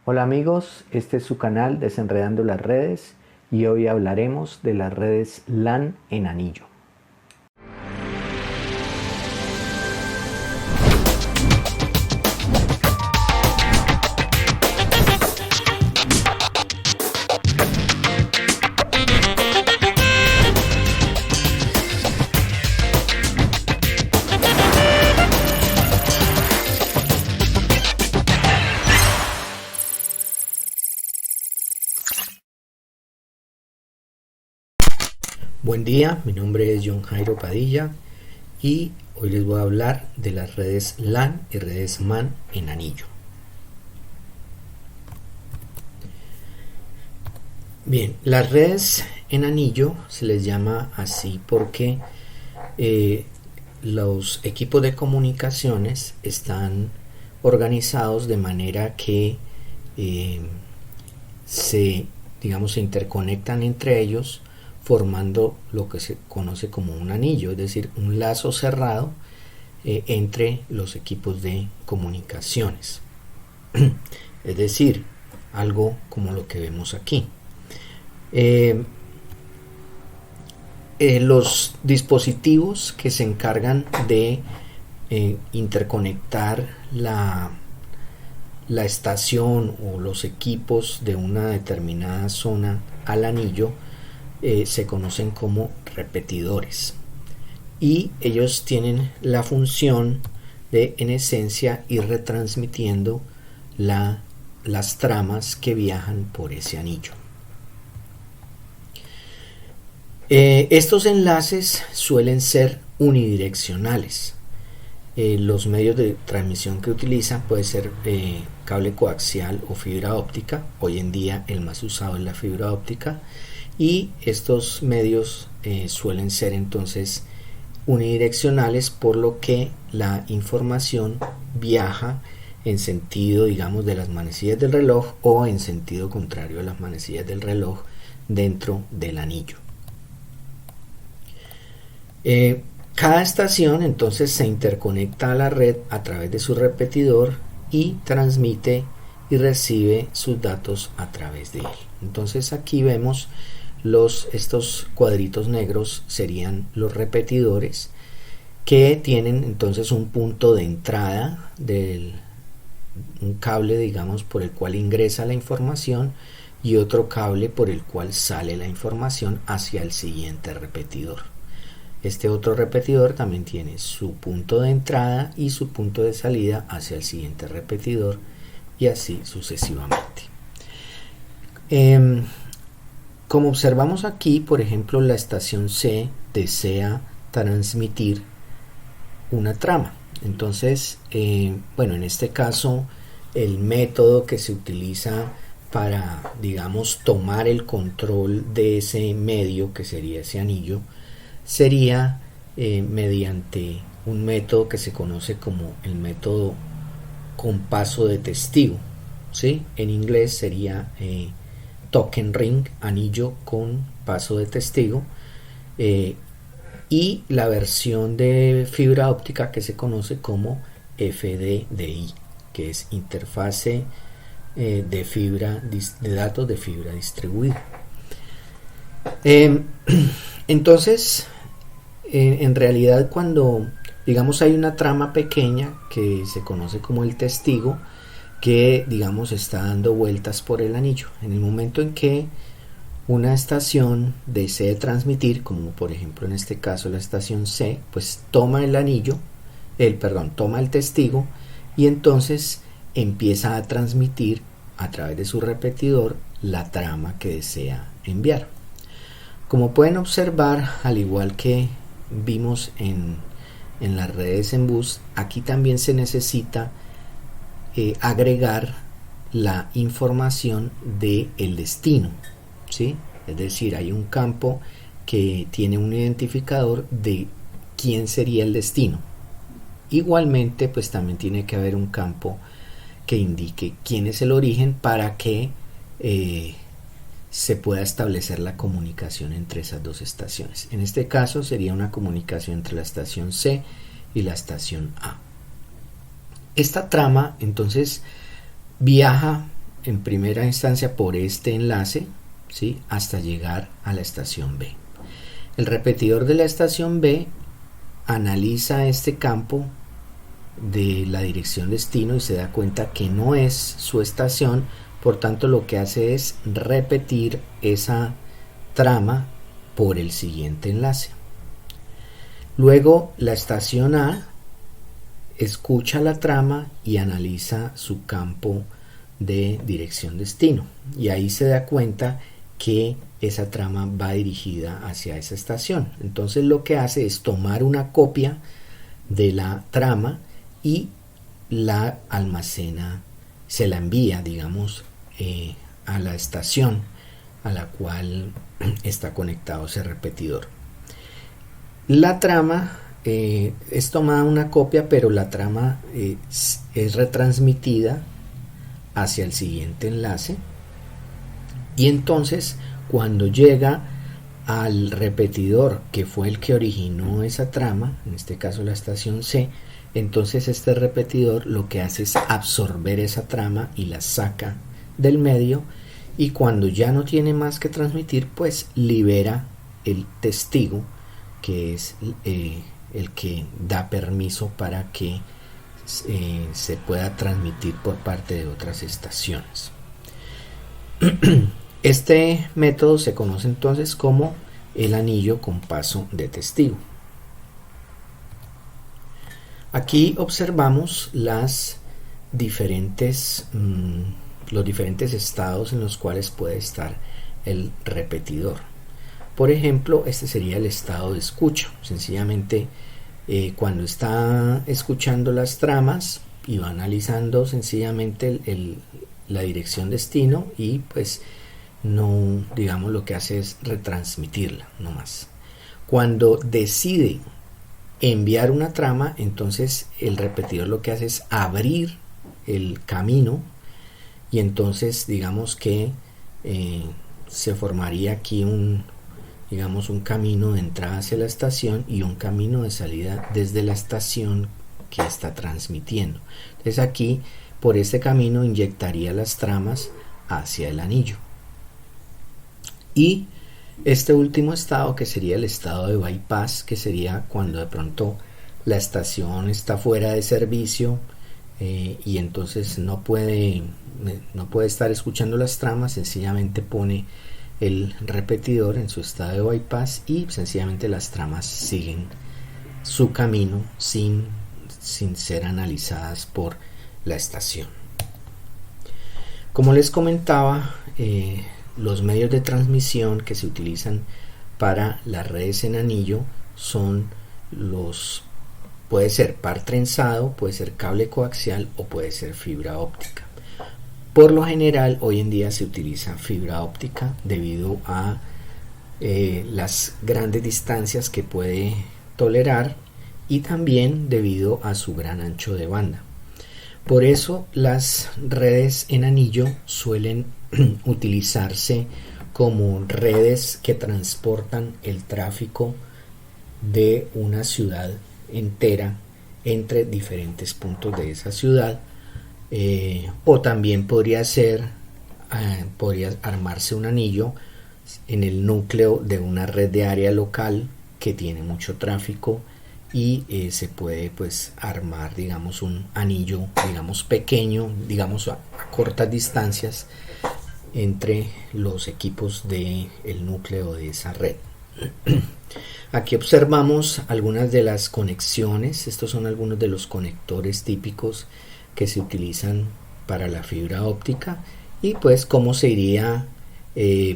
Hola amigos, este es su canal Desenredando las Redes y hoy hablaremos de las redes LAN en anillo. Buen día, mi nombre es John Jairo Padilla y hoy les voy a hablar de las redes LAN y redes MAN en anillo. Bien, las redes en anillo se les llama así porque los equipos de comunicaciones están organizados de manera que se interconectan entre ellos formando lo que se conoce como un anillo, es decir, un lazo cerrado entre los equipos de comunicaciones. Es decir, algo como lo que vemos aquí. Los dispositivos que se encargan de interconectar la estación o los equipos de una determinada zona al anillo se conocen como repetidores y ellos tienen la función de, en esencia, ir retransmitiendo las tramas que viajan por ese anillo. Estos enlaces suelen ser unidireccionales. Los medios de transmisión que utilizan puede ser cable coaxial o fibra óptica. Hoy en día el más usado es la fibra óptica, y estos medios suelen ser entonces unidireccionales, por lo que la información viaja en sentido, digamos, de las manecillas del reloj o en sentido contrario a las manecillas del reloj dentro del anillo. Cada estación entonces se interconecta a la red a través de su repetidor y transmite y recibe sus datos a través de él. Entonces aquí vemos estos cuadritos negros serían los repetidores, que tienen entonces un punto de entrada un cable, digamos, por el cual ingresa la información y otro cable por el cual sale la información hacia el siguiente repetidor. Este otro repetidor también tiene su punto de entrada y su punto de salida hacia el siguiente repetidor, y así sucesivamente. Como observamos aquí, por ejemplo, la estación C desea transmitir una trama. Entonces, en este caso, el método que se utiliza para, digamos, tomar el control de ese medio, que sería ese anillo, sería mediante un método que se conoce como el método con paso de testigo, ¿sí? En inglés sería token ring, anillo con paso de testigo, y la versión de fibra óptica que se conoce como FDDI, que es interfase de datos de fibra distribuida. Entonces, en realidad, cuando digamos hay una trama pequeña que se conoce como el testigo, que digamos está dando vueltas por el anillo, en el momento en que una estación desee transmitir, como por ejemplo en este caso la estación C, pues toma toma el testigo y entonces empieza a transmitir a través de su repetidor la trama que desea enviar. Como pueden observar, al igual que vimos en las redes en bus, aquí también se necesita agregar la información del destino, ¿sí? Es decir, hay un campo que tiene un identificador de quién sería el destino. Igualmente, pues también tiene que haber un campo que indique quién es el origen para que se pueda establecer la comunicación entre esas dos estaciones. En este caso sería una comunicación entre la estación C y la estación A. Esta trama entonces viaja en primera instancia por este enlace, ¿sí?, hasta llegar a la estación B. El repetidor de la estación B analiza este campo de la dirección destino y se da cuenta que no es su estación, por tanto lo que hace es repetir esa trama por el siguiente enlace. Luego la estación A escucha la trama y analiza su campo de dirección destino, y ahí se da cuenta que esa trama va dirigida hacia esa estación. Entonces lo que hace es tomar una copia de la trama y la almacena, se la envía, digamos, a la estación a la cual está conectado ese repetidor. La trama es tomada una copia, pero la trama es retransmitida hacia el siguiente enlace, y entonces cuando llega al repetidor que fue el que originó esa trama, en este caso la estación C, entonces este repetidor lo que hace es absorber esa trama y la saca del medio, y cuando ya no tiene más que transmitir, pues libera el testigo, que es el que da permiso para que se pueda transmitir por parte de otras estaciones. Este método se conoce entonces como el anillo con paso de testigo. Aquí observamos los diferentes estados en los cuales puede estar el repetidor. Por ejemplo, este sería el estado de escucha. Sencillamente, cuando está escuchando las tramas y va analizando sencillamente la dirección destino, y pues no, digamos, lo que hace es retransmitirla, no más. Cuando decide enviar una trama, entonces el repetidor lo que hace es abrir el camino, y entonces digamos que se formaría aquí un camino de entrada hacia la estación y un camino de salida desde la estación que está transmitiendo. Entonces aquí por este camino inyectaría las tramas hacia el anillo. Y este último estado, que sería el estado de bypass, que sería cuando de pronto la estación está fuera de servicio y entonces no puede estar escuchando las tramas, sencillamente pone el repetidor en su estado de bypass y sencillamente las tramas siguen su camino sin ser analizadas por la estación. Como les comentaba, los medios de transmisión que se utilizan para las redes en anillo son puede ser par trenzado, puede ser cable coaxial o puede ser fibra óptica. Por lo general, hoy en día se utiliza fibra óptica debido a las grandes distancias que puede tolerar y también debido a su gran ancho de banda. Por eso las redes en anillo suelen utilizarse como redes que transportan el tráfico de una ciudad entera entre diferentes puntos de esa ciudad, o también podría armarse un anillo en el núcleo de una red de área local que tiene mucho tráfico, y se puede pues armar, digamos, un anillo, digamos, pequeño, digamos a cortas distancias entre los equipos del núcleo de esa red. Aquí observamos algunas de las conexiones. Estos son algunos de los conectores típicos que se utilizan para la fibra óptica, y pues cómo se iría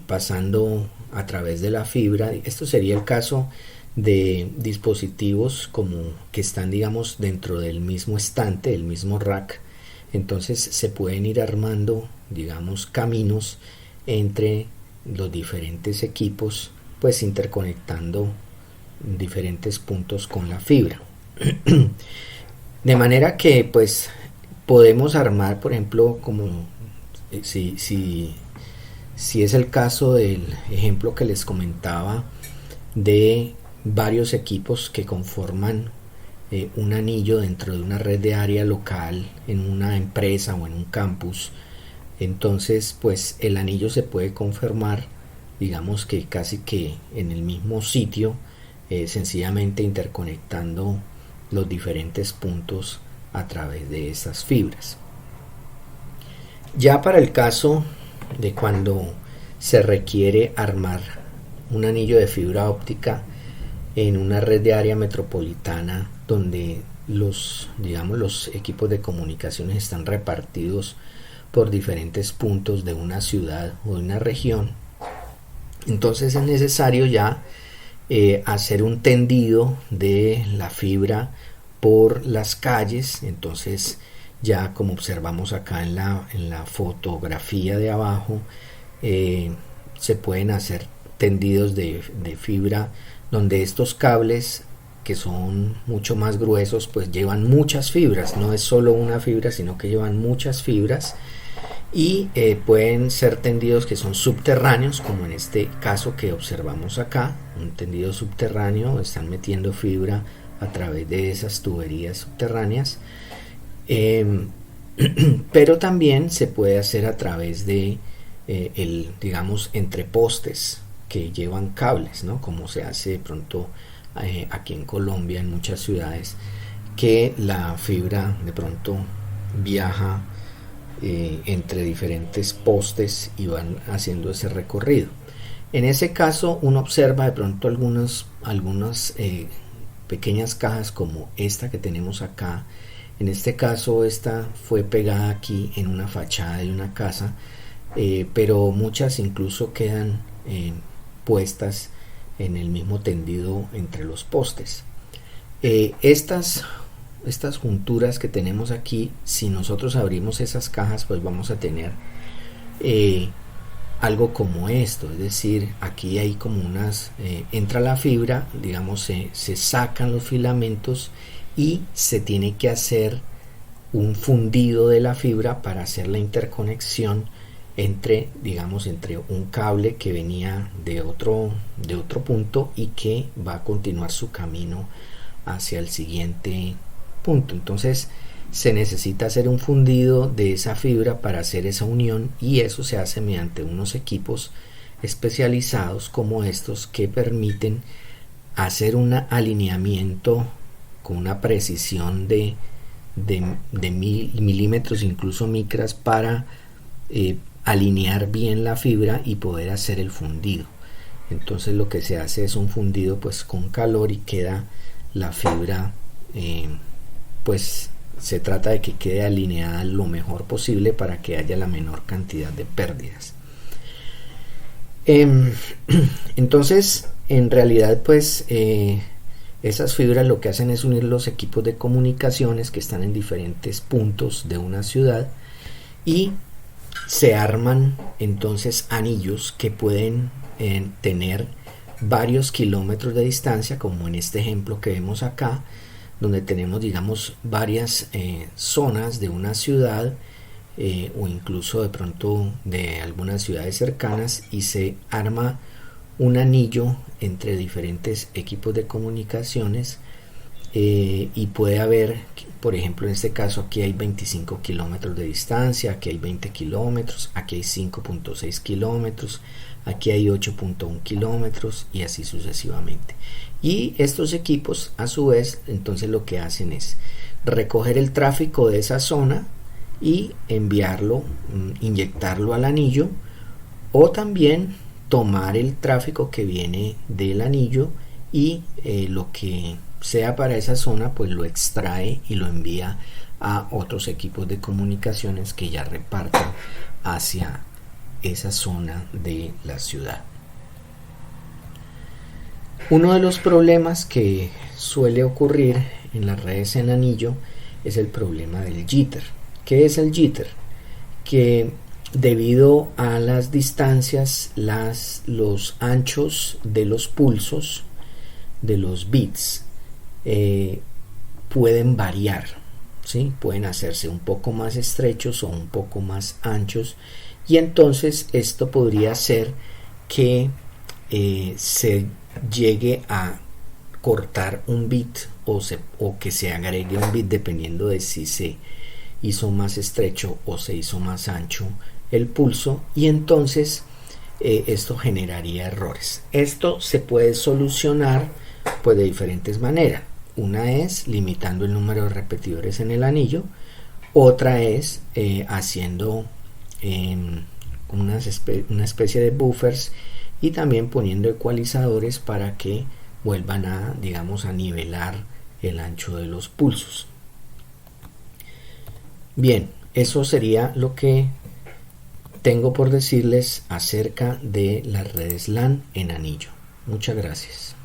pasando a través de la fibra. Esto sería el caso de dispositivos como que están, digamos, dentro del mismo estante, el mismo rack. Entonces se pueden ir armando, digamos, caminos entre los diferentes equipos, pues interconectando diferentes puntos con la fibra. De manera que pues podemos armar, por ejemplo, como si es el caso del ejemplo que les comentaba de varios equipos que conforman un anillo dentro de una red de área local en una empresa o en un campus. Entonces pues el anillo se puede conformar, digamos que casi que en el mismo sitio, sencillamente interconectando los diferentes puntos a través de esas fibras. Ya para el caso de cuando se requiere armar un anillo de fibra óptica en una red de área metropolitana donde los equipos de comunicaciones están repartidos por diferentes puntos de una ciudad o de una región, entonces es necesario ya hacer un tendido de la fibra por las calles. Entonces ya, como observamos acá en la fotografía de abajo, se pueden hacer tendidos de fibra donde estos cables, que son mucho más gruesos, pues llevan muchas fibras, no es solo una fibra sino que llevan muchas fibras, y pueden ser tendidos que son subterráneos, como en este caso que observamos acá, un tendido subterráneo. Están metiendo fibra a través de esas tuberías subterráneas, pero también se puede hacer a través de entre postes que llevan cables, ¿no? Como se hace de pronto aquí en Colombia, en muchas ciudades, que la fibra de pronto viaja entre diferentes postes y van haciendo ese recorrido. En ese caso uno observa de pronto algunas pequeñas cajas como esta que tenemos acá. En este caso esta fue pegada aquí en una fachada de una casa, pero muchas incluso quedan puestas en el mismo tendido entre los postes. Estas junturas que tenemos aquí, si nosotros abrimos esas cajas, pues vamos a tener algo como esto, es decir, aquí hay como entra la fibra, digamos, se sacan los filamentos y se tiene que hacer un fundido de la fibra para hacer la interconexión entre un cable que venía de otro punto y que va a continuar su camino hacia el siguiente punto. Entonces se necesita hacer un fundido de esa fibra para hacer esa unión, y eso se hace mediante unos equipos especializados como estos, que permiten hacer un alineamiento con una precisión de milímetros, incluso micras, para alinear bien la fibra y poder hacer el fundido. Entonces lo que se hace es un fundido pues con calor, y queda la fibra pues se trata de que quede alineada lo mejor posible para que haya la menor cantidad de pérdidas. Entonces en realidad pues esas fibras lo que hacen es unir los equipos de comunicaciones que están en diferentes puntos de una ciudad, y se arman entonces anillos que pueden tener varios kilómetros de distancia, como en este ejemplo que vemos acá, donde tenemos varias zonas de una ciudad, o incluso de pronto de algunas ciudades cercanas, y se arma un anillo entre diferentes equipos de comunicaciones, y puede haber, por ejemplo, en este caso aquí hay 25 kilómetros de distancia, aquí hay 20 kilómetros, aquí hay 5.6 kilómetros, aquí hay 8.1 kilómetros, y así sucesivamente. Y estos equipos a su vez entonces lo que hacen es recoger el tráfico de esa zona y enviarlo, inyectarlo al anillo, o también tomar el tráfico que viene del anillo y lo que sea para esa zona pues lo extrae y lo envía a otros equipos de comunicaciones que ya reparten hacia esa zona de la ciudad. Uno de los problemas que suele ocurrir en las redes en anillo es el problema del jitter. ¿Qué es el jitter? Que debido a las distancias, los anchos de los pulsos, de los bits, pueden variar, ¿sí? Pueden hacerse un poco más estrechos o un poco más anchos, y entonces esto podría hacer que se llegue a cortar un bit, o que se agregue un bit, dependiendo de si se hizo más estrecho o se hizo más ancho el pulso y entonces esto generaría errores. Esto se puede solucionar pues de diferentes maneras. Una es limitando el número de repetidores en el anillo, otra es haciendo una especie de buffers y también poniendo ecualizadores para que vuelvan a, digamos, a nivelar el ancho de los pulsos. Bien, eso sería lo que tengo por decirles acerca de las redes LAN en anillo. Muchas gracias.